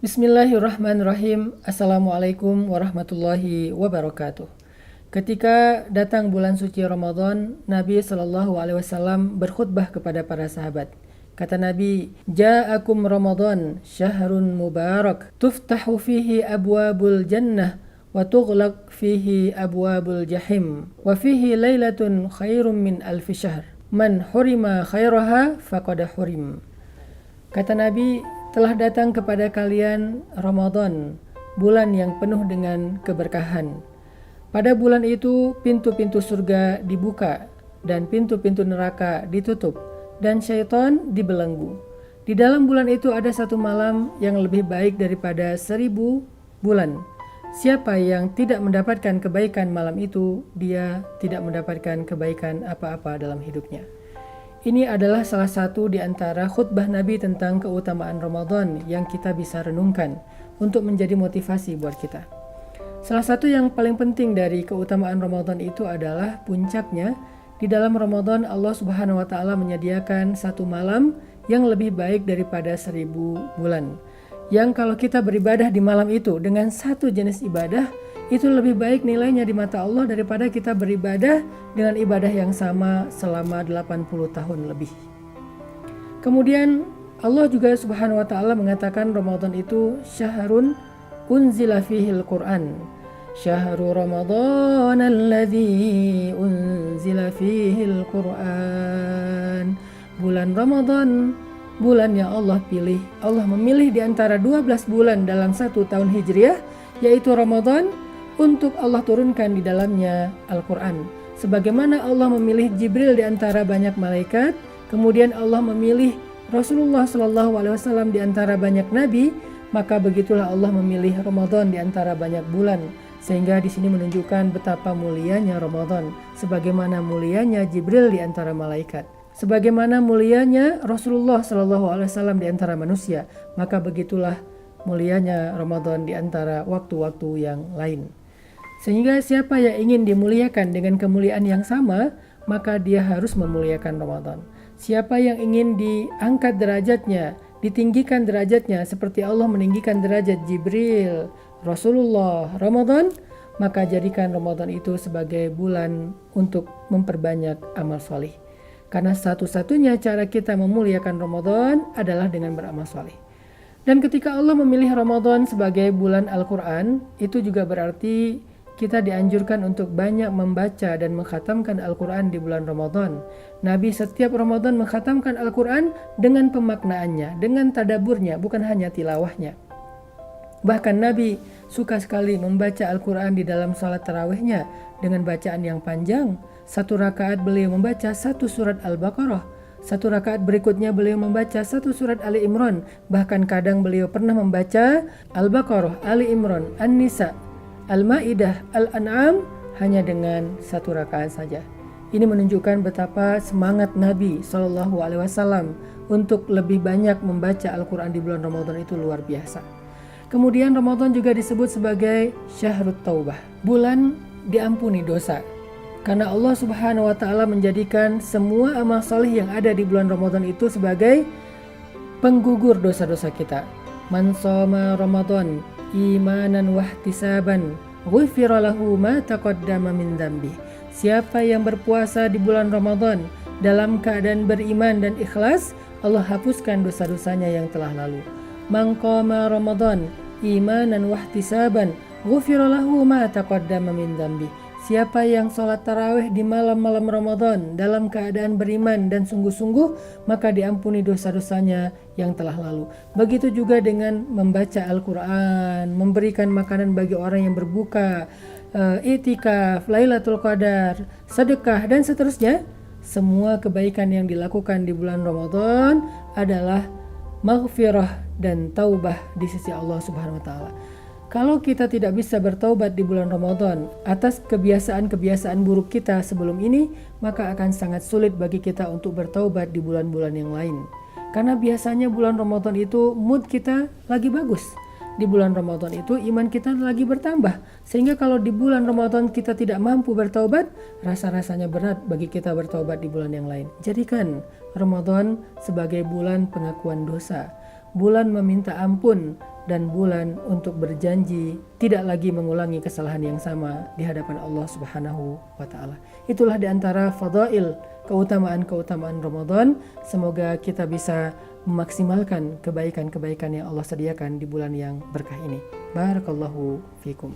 Bismillahirrahmanirrahim. Assalamualaikum warahmatullahi wabarakatuh. Ketika datang bulan suci Ramadan, Nabi SAW berkhutbah kepada para sahabat. Kata Nabi, Ja'akum Ramadan, syahrun mubarak, tuftahu fihi abwabul jannah, wa tughlaq fihi abwabul jahim, wa fihi laylatun khairum min alfi syahr. Man hurima khairaha faqad hurim. Kata Nabi, telah datang kepada kalian Ramadan, bulan yang penuh dengan keberkahan. Pada bulan itu pintu-pintu surga dibuka dan pintu-pintu neraka ditutup dan syaitan dibelenggu. Di dalam bulan itu ada satu malam yang lebih baik daripada 1000 bulan. Siapa yang tidak mendapatkan kebaikan malam itu, dia tidak mendapatkan kebaikan apa-apa dalam hidupnya. Ini adalah salah satu di antara khutbah Nabi tentang keutamaan Ramadan yang kita bisa renungkan untuk menjadi motivasi buat kita. Salah satu yang paling penting dari keutamaan Ramadan itu adalah puncaknya. Di dalam Ramadan Allah Subhanahu wa taala menyediakan satu malam yang lebih baik daripada 1000 bulan. Yang kalau kita beribadah di malam itu dengan satu jenis ibadah, itu lebih baik nilainya di mata Allah daripada kita beribadah dengan ibadah yang sama selama 80 tahun lebih. Kemudian Allah juga Subhanahu wa taala mengatakan Ramadan itu syahrun unzila fihil Qur'an. Syahrul Ramadan alladzi unzila fihil Qur'an. Bulan Ramadan, bulan yang Allah pilih. Allah memilih di antara 12 bulan dalam satu tahun Hijriah, yaitu Ramadan, untuk Allah turunkan di dalamnya Al-Quran. Sebagaimana Allah memilih Jibril di antara banyak malaikat, kemudian Allah memilih Rasulullah SAW di antara banyak nabi, maka begitulah Allah memilih Ramadan di antara banyak bulan. Sehingga di sini menunjukkan betapa mulianya Ramadan, sebagaimana mulianya Jibril di antara malaikat, sebagaimana mulianya Rasulullah SAW di antara manusia, maka begitulah mulianya Ramadan di antara waktu-waktu yang lain. Sehingga siapa yang ingin dimuliakan dengan kemuliaan yang sama, maka dia harus memuliakan Ramadan. Siapa yang ingin diangkat derajatnya, ditinggikan derajatnya seperti Allah meninggikan derajat Jibril, Rasulullah, Ramadan, maka jadikan Ramadan itu sebagai bulan untuk memperbanyak amal soleh. Karena satu-satunya cara kita memuliakan Ramadan adalah dengan beramal soleh. Dan ketika Allah memilih Ramadan sebagai bulan Al-Quran, itu juga berarti kita dianjurkan untuk banyak membaca dan mengkhatamkan Al-Quran di bulan Ramadan. Nabi setiap Ramadan mengkhatamkan Al-Quran dengan pemaknaannya, dengan tadaburnya, bukan hanya tilawahnya. Bahkan Nabi suka sekali membaca Al-Quran di dalam salat tarawihnya dengan bacaan yang panjang. Satu rakaat beliau membaca satu surat Al-Baqarah, satu rakaat berikutnya beliau membaca satu surat Ali Imran. Bahkan kadang beliau pernah membaca Al-Baqarah, Ali Imran, An-Nisa, Al-Ma'idah, Al-An'am hanya dengan satu rakaat saja. Ini menunjukkan betapa semangat Nabi SAW untuk lebih banyak membaca Al-Quran di bulan Ramadan itu luar biasa. Kemudian Ramadan juga disebut sebagai Syahrut Taubah, bulan diampuni dosa. Karena Allah Subhanahu wa taala menjadikan semua amal saleh yang ada di bulan Ramadan itu sebagai penggugur dosa-dosa kita. Man shoma Ramadan imanan wahtisaban ghufira lahu ma taqaddama min dzambi. Siapa yang berpuasa di bulan Ramadan dalam keadaan beriman dan ikhlas, Allah hapuskan dosa-dosanya yang telah lalu. Man qama Ramadan imanan wahtisaban ghufira lahu ma taqaddama min dzambi. Siapa yang sholat tarawih di malam-malam Ramadan dalam keadaan beriman dan sungguh-sungguh, maka diampuni dosa-dosanya yang telah lalu. Begitu juga dengan membaca Al-Quran, memberikan makanan bagi orang yang berbuka, i'tikaf, Lailatul Qadar, sedekah, dan seterusnya. Semua kebaikan yang dilakukan di bulan Ramadan adalah maghfirah dan taubah di sisi Allah Subhanahu wa taala. Kalau kita tidak bisa bertaubat di bulan Ramadan atas kebiasaan-kebiasaan buruk kita sebelum ini, maka akan sangat sulit bagi kita untuk bertaubat di bulan-bulan yang lain. Karena biasanya bulan Ramadan itu mood kita lagi bagus. Di bulan Ramadan itu iman kita lagi bertambah. Sehingga kalau di bulan Ramadan kita tidak mampu bertaubat, rasa-rasanya berat bagi kita bertaubat di bulan yang lain. Jadikan Ramadan sebagai bulan pengakuan dosa, bulan meminta ampun, dan bulan untuk berjanji tidak lagi mengulangi kesalahan yang sama di hadapan Allah Subhanahu wa taala. Itulah di antara fadail, keutamaan-keutamaan Ramadan. Semoga kita bisa memaksimalkan kebaikan-kebaikan yang Allah sediakan di bulan yang berkah ini. Barakallahu fikum.